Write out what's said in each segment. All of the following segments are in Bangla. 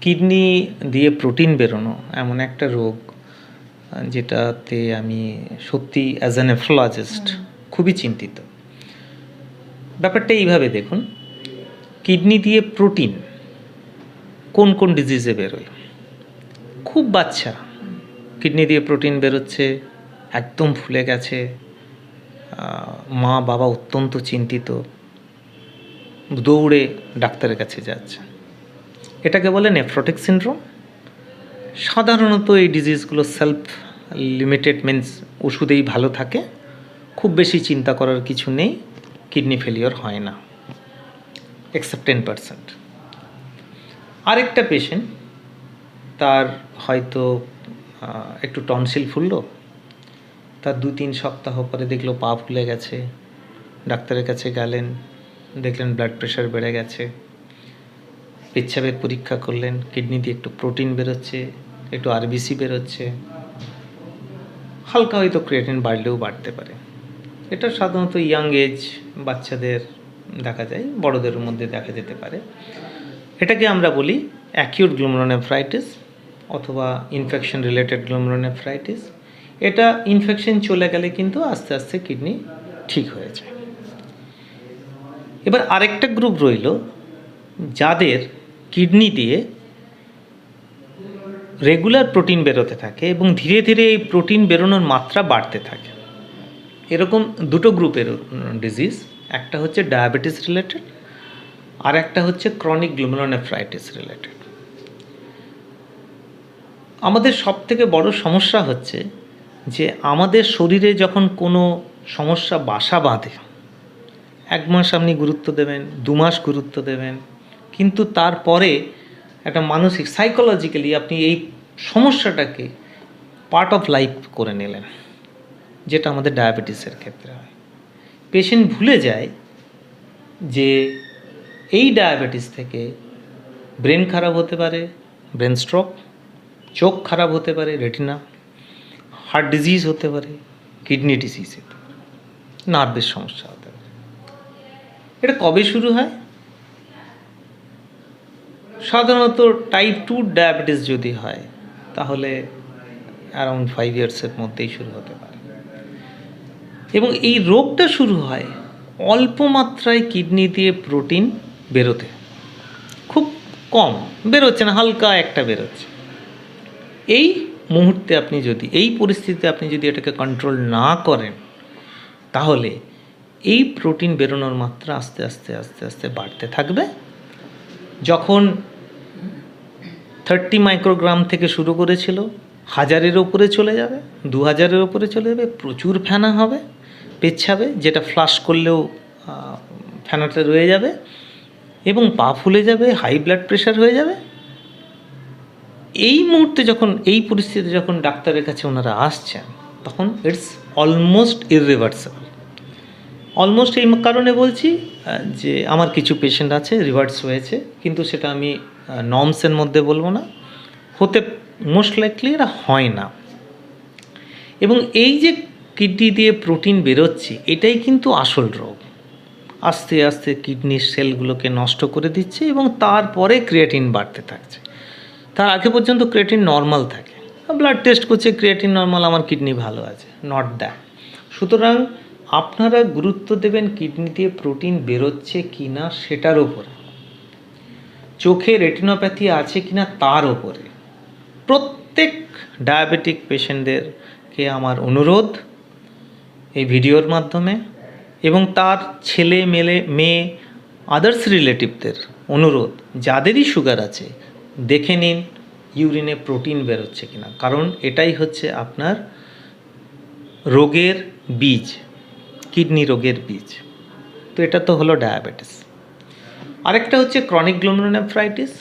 কিডনি দিয়ে প্রোটিন বেরোনো এমন একটা রোগ যেটাতে আমি সত্যি অ্যাজ অ্যান নেফ্রোলজিস্ট খুবই চিন্তিত। ব্যাপারটা এইভাবে দেখুন, কিডনি দিয়ে প্রোটিন কোন কোন ডিজিজে বেরোয়। খুব বাচ্চা কিডনি দিয়ে প্রোটিন বেরোচ্ছে, একদম ফুলে গেছে, মা বাবা অত্যন্ত চিন্তিত, দৌড়ে ডাক্তারের কাছে যাচ্ছে। এটাকে বলে নেফ্রোটিক সিনড্রোম। সাধারণত এই ডিজিজগুলো সেলফ লিমিটেড, মিন্স ওষুধেই ভালো থাকে, খুব বেশি চিন্তা করার কিছু নেই, কিডনি ফেলিওর হয় না এক্সেপ্ট 10%। আরেকটা পেশেন্ট, তার হয়তো একটু টনসিল ফুললো, তার 2-3 সপ্তাহ পরে দেখলো পা ফুলে গেছে, ডাক্তারের কাছে গেলেন, দেখলেন ব্লাড প্রেশার বেড়ে গেছে, পেচ্ছাবের পরীক্ষা করলেন, কিডনি দিয়ে একটু প্রোটিন বেরোচ্ছে, একটু আরবিসি বেরোচ্ছে, হালকা হয়তো ক্রিয়েটিন বাড়লেও বাড়তে পারে। এটা সাধারণত ইয়াং এজ বাচ্চাদের দেখা যায়, বড়দের মধ্যে দেখা যেতে পারে। এটাকে আমরা বলি অ্যাকিউট গ্লোমেরুলোনেফ্রাইটিস অথবা ইনফেকশন রিলেটেড গ্লোমেরুলোনেফ্রাইটিস। এটা ইনফেকশন চলে গেলে কিন্তু আস্তে আস্তে কিডনি ঠিক হয়ে যায়। এবার আরেকটা গ্রুপ রইল যাদের কিডনি দিয়ে রেগুলার প্রোটিন বেরোতে থাকে এবং ধীরে ধীরে এই প্রোটিন বেরোনোর মাত্রা বাড়তে থাকে। এরকম দুটো গ্রুপের ডিজিজ, একটা হচ্ছে ডায়াবেটিস রিলেটেড আর একটা হচ্ছে ক্রনিক গ্লোমেরুলোনেফ্রাইটিস রিলেটেড। আমাদের সবথেকে বড় সমস্যা হচ্ছে যে আমাদের শরীরে যখন কোনো সমস্যা বাসা বাঁধে, 1 মাস আপনি গুরুত্ব দেবেন, 2 মাস গুরুত্ব দেবেন, কিন্তু তারপরে একটা মানসিক সাইকোলজিক্যালি আপনি এই সমস্যাটাকে পার্ট অফ লাইফ করে নিলেন, যেটা আমাদের ডায়াবেটিসের ক্ষেত্রে হয়। পেশেন্ট ভুলে যায় যে এই ডায়াবেটিস থেকে ব্রেন খারাপ হতে পারে, ব্রেন স্ট্রোক, চোখ খারাপ হতে পারে, রেটিনা, হার্ট ডিজিজ হতে পারে, কিডনি ডিজিজ হতে পারে, নার্ভের সমস্যা হতে পারে। এটা কবে শুরু হয়? সাধারণত টাইপ 2 ডায়াবেটিস যদি হয় তাহলে অ্যারাউন্ড 5 ইয়ার্সের মধ্যেই শুরু হতে পারে। এবং এই রোগটা শুরু হয় অল্প মাত্রায় কিডনি দিয়ে প্রোটিন বেরোতে, খুব কম বেরোচ্ছে না, হালকা একটা বেরোচ্ছে। এই মুহূর্তে আপনি যদি, এই পরিস্থিতিতে আপনি যদি এটাকে কন্ট্রোল না করেন, তাহলে এই প্রোটিন বেরোনোর মাত্রা আস্তে আস্তে আস্তে আস্তে বাড়তে থাকবে। যখন 30 মাইক্রোগ্রাম থেকে শুরু করেছিল 1000-এর ওপরে চলে যাবে, 2000-এর ওপরে চলে যাবে, প্রচুর ফেনা হবে পেচ্ছাবে, যেটা ফ্লাশ করলেও ফেনাটা রয়ে যাবে, এবং পা ফুলে যাবে, হাই ব্লাড প্রেশার হয়ে যাবে। এই মুহূর্তে যখন, এই পরিস্থিতিতে যখন ডাক্তারের কাছে ওনারা আসছেন, তখন ইটস অলমোস্ট ইররিভার্সেবল। অলমোস্ট এই কারণে বলছি যে আমার কিছু পেশেন্ট আছে রিভার্স হয়েছে, কিন্তু সেটা আমি নর্মসের মধ্যে বলবো না, হতে মোস্ট লাইকলি এরা হয় না। এবং এই যে কিডনি দিয়ে প্রোটিন বেরোচ্ছে, এটাই কিন্তু আসল রোগ। আস্তে আস্তে কিডনির সেলগুলোকে নষ্ট করে দিচ্ছে এবং তারপরে ক্রিয়েটিন বাড়তে থাকছে। তার আগে পর্যন্ত ক্রিয়েটিন নর্মাল থাকে, ব্লাড টেস্ট করছে, ক্রিয়েটিন নর্মাল, আমার কিডনি ভালো আছে, নট দ্যাট। সুতরাং আপনারা গুরুত্ব দেবেন কিডনি দিয়ে প্রোটিন বেরোচ্ছে কি না সেটার ওপরে, চোখে রেটিনোপ্যাথি আছে কি না তার ওপরে। প্রত্যেক ডায়াবেটিক পেশেন্টদেরকে আমার অনুরোধ এই ভিডিওর মাধ্যমে, এবং তার ছেলে মেয়ে আদার্স রিলেটিভদের অনুরোধ, যাদেরই সুগার আছে দেখে নিন ইউরিনে প্রোটিন বেরোচ্ছে কিনা, কারণ এটাই হচ্ছে আপনার রোগের বীজ, কিডনি রোগের বীজ। তো এটা তো হলো ডায়াবেটিস। আরেকটা হচ্ছে ক্রনিক গ্লোমেরুলোনেফ্রাইটিস,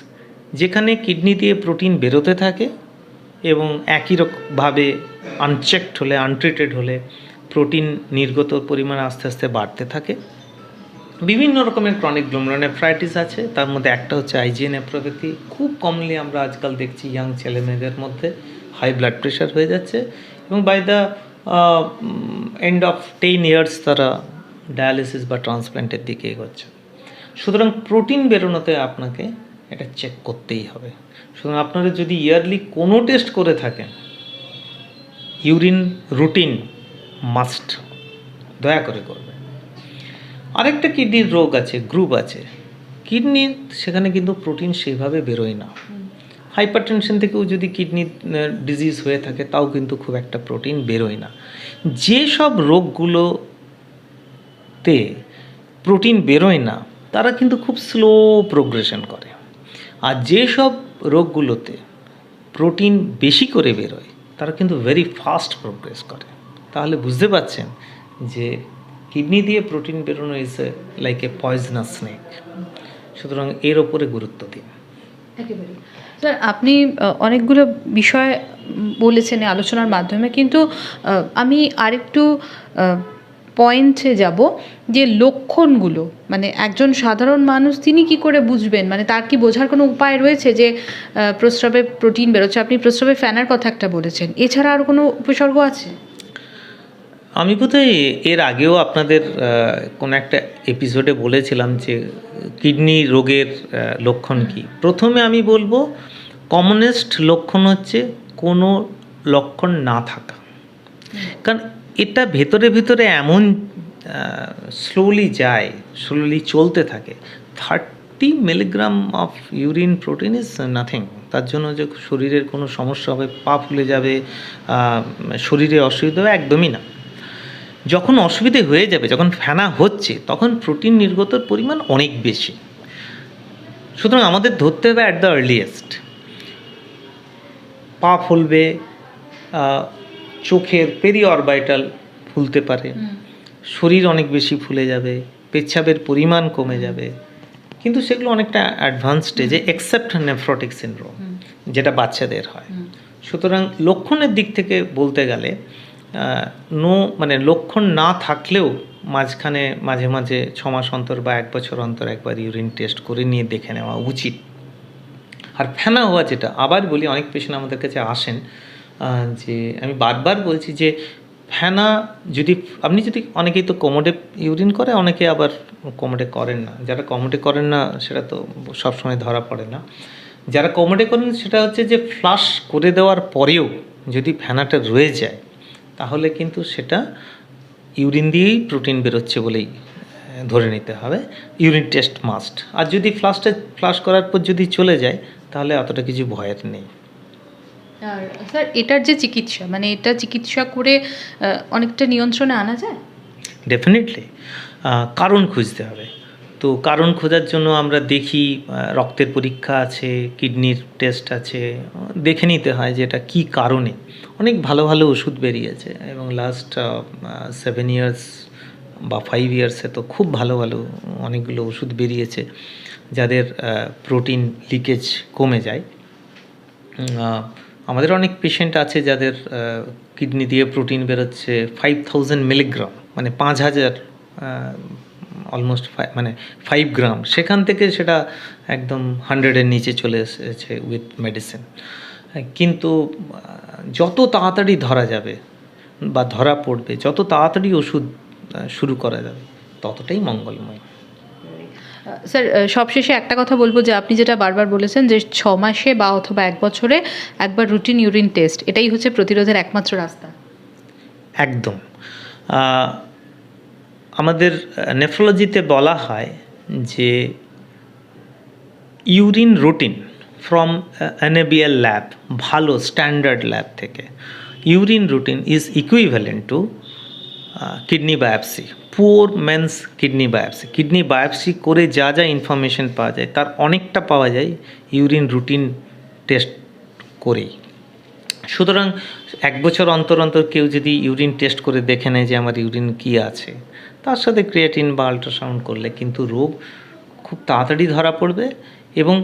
যেখানে কিডনি দিয়ে প্রোটিন বেরোতে থাকে এবং একই রকমভাবে আনচেকড হলে, আনট্রিটেড হলে প্রোটিন নির্গত পরিমাণ আস্তে আস্তে বাড়তে থাকে। বিভিন্ন রকমের ক্রনিক গ্লোমেরুলোনেফ্রাইটিস আছে, তার মধ্যে একটা হচ্ছে আইজিএ নেফ্রোপ্যাথি। খুব কমনলি আমরা আজকাল দেখছি ইয়াং ছেলেমেয়েদের মধ্যে হাই ব্লাড প্রেশার হয়ে যাচ্ছে এবং by the end of 10 years তারা ডায়ালিসিস বা ট্রান্সপ্ল্যান্টের দিকে এগোচ্ছে। সুতরাং প্রোটিন বেরোনোতে আপনাকে এটা চেক করতেই হবে। সুতরাং আপনারা যদি ইয়ারলি কোনো টেস্ট করে থাকেন, ইউরিন রুটিন মাস্ট, দয়া করে করবে। আরেকটা কিডনির রোগ আছে, গ্রুপ আছে কিডনি, সেখানে কিন্তু প্রোটিন সেইভাবে বেরোয় না। হাইপারটেনশন থেকেও যদি কিডনি ডিজিজ হয়ে থাকে, তাও কিন্তু খুব একটা প্রোটিন বেরোয় না। যেসব রোগগুলোতে প্রোটিন বেরোয় না, তারা কিন্তু খুব স্লো প্রোগ্রেশন করে। আর যেসব রোগগুলোতে প্রোটিন বেশি করে বেরোয়, তারা কিন্তু ভেরি ফাস্ট প্রোগ্রেস করে। তাহলে বুঝতে পারছেন যে কিডনি দিয়ে প্রোটিন বেরোনো is like a poisonous snake. সুতরাং এর ওপরে গুরুত্ব দিন। একেবারে স্যার, আপনি অনেকগুলো বিষয় বলেছেন এই আলোচনার মাধ্যমে, কিন্তু আমি আরেকটু পয়েন্টে যাব যে লক্ষণগুলো, মানে একজন সাধারণ মানুষ তিনি কি করে বুঝবেন, মানে তার কি বোঝার কোনো উপায় রয়েছে যে প্রস্রাবে প্রোটিন বেরোচ্ছে? আপনি প্রস্রাবে ফেনার কথা একটা বলেছেন, এছাড়া আর কোনো উপসর্গ আছে? আমি বোধহয় এর আগেও আপনাদের কোনো একটা এপিসোডে বলেছিলাম যে কিডনি রোগের লক্ষণ কী। প্রথমে আমি বলবো কমনেস্ট লক্ষণ হচ্ছে কোনো লক্ষণ না থাকা। কারণ এটা ভেতরে ভেতরে এমন স্লোলি যায়, স্লোলি চলতে থাকে। 30 milligram of urine protein is nothing. তার জন্য যে শরীরের কোনো সমস্যা হবে, পা ফুলে যাবে, শরীরে অসুবিধা হবে, একদমই না। যখন অসুবিধে হয়ে যাবে, যখন ফেনা হচ্ছে, তখন প্রোটিন নির্গতর পরিমাণ অনেক বেশি। সুতরাং আমাদের ধরতে হবে অ্যাট দ্য আর্লিয়েস্ট। পা ফুলবে, চোখের পেরি অরবাইটাল ফুলতে পারে, শরীর অনেক বেশি ফুলে যাবে, পেচ্ছাবের পরিমাণ কমে যাবে, কিন্তু সেগুলো অনেকটা অ্যাডভান্স স্টেজে, এক্সেপ্ট নেফ্রোটিক সিনড্রোম, যেটা বাচ্চাদের হয়। সুতরাং লক্ষণের দিক থেকে বলতে গেলে মানে লক্ষণ না থাকলেও মাঝখানে মাঝে মাঝে 6 মাস অন্তর বা 1 বছর অন্তর একবার ইউরিন টেস্ট করে নিয়ে দেখে নেওয়া উচিত। আর ফেনা হওয়া, যেটা আবার বলি, অনেক পেশেন্ট আমাদের কাছে আসেন, যে আমি বারবার বলছি যে ফেনা যদি অনেকেই তো কোমোডে ইউরিন করে, অনেকে আবার কোমোডে করেন না। যারা কোমোডে করেন না সেটা তো সবসময় ধরা পড়ে না। যারা কোমোডে করেন সেটা হচ্ছে যে ফ্লাশ করে দেওয়ার পরেও যদি ফেনাটা রয়ে যায়, তাহলে কিন্তু সেটা ইউরিন দিয়েই প্রোটিন বেরোচ্ছে বলেই ধরে নিতে হবে। Urine test must. আর যদি ফ্লাশ করার পর যদি চলে যায়, তাহলে অতটা কিছু ভয়ের নেই। আর স্যার, এটার যে চিকিৎসা, মানে এটা চিকিৎসা করে অনেকটা নিয়ন্ত্রণে আনা যায়? ডেফিনেটলি। কারণ খুঁজতে হবে। তো কারণ খোঁজার জন্য আমরা দেখি, রক্তের পরীক্ষা আছে, কিডনির টেস্ট আছে, দেখে নিতে হয় যে এটা কী কারণে। অনেক ভালো ভালো ওষুধ বেরিয়েছে, এবং লাস্ট 7 ইয়ার্স বা 5 ইয়ার্সে তো খুব ভালো ভালো অনেকগুলো ওষুধ বেরিয়েছে যাদের প্রোটিন লিকেজ কমে যায়। আমাদের অনেক পেশেন্ট আছে যাদের কিডনি দিয়ে প্রোটিন বেরোচ্ছে 5000 মিলিগ্রাম, মানে 5000, অলমোস্ট 5 গ্রাম। সেখান থেকে সেটা একদম 100-এর নিচে চলে এসেছে উইথ মেডিসিন। কিন্তু যত তাড়াতাড়ি ধরা যাবে বা ধরা পড়বে, যত তাড়াতাড়ি ওষুধ শুরু করা যাবে, ততটাই মঙ্গলময়। স্যার, সবশেষে একটা কথা বলবো যে আপনি যেটা বারবার বলেছেন যে 6 মাসে বা অথবা 1 বছরে একবার রুটিন ইউরিন টেস্ট, এটাই হচ্ছে প্রতিরোধের একমাত্র রাস্তা। একদম। আমাদের নেফ্রোলজিতে বলা হয় যে urine routine from NABL lab, ভালো স্ট্যান্ডার্ড ল্যাব থেকে, urine routine is equivalent to kidney biopsy, poor man's kidney biopsy. Kidney biopsy করে যা যা ইনফরমেশন পাওয়া যায়, তার অনেকটা পাওয়া যায় ইউরিন রুটিন টেস্ট করেই। সুতরাং 1 বছর অন্তর অন্তর কেউ যদি ইউরিন টেস্ট করে দেখে নেয় যে আমার ইউরিন কী আছে, তার সাথে ক্রিয়েটিন বা আল্ট্রাসাউন্ড করলে কিন্তু রোগ খুব তাড়াতাড়ি ধরা পড়বে। এবং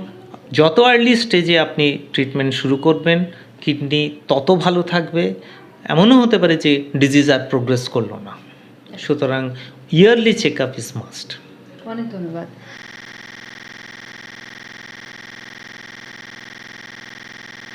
যত আর্লি স্টেজে আপনি ট্রিটমেন্ট শুরু করবেন, কিডনি তত ভালো থাকবে। এমনও হতে পারে যে ডিজিজ আর প্রোগ্রেস করলো না। সুতরাং yearly check up is must. অনেক ধন্যবাদ।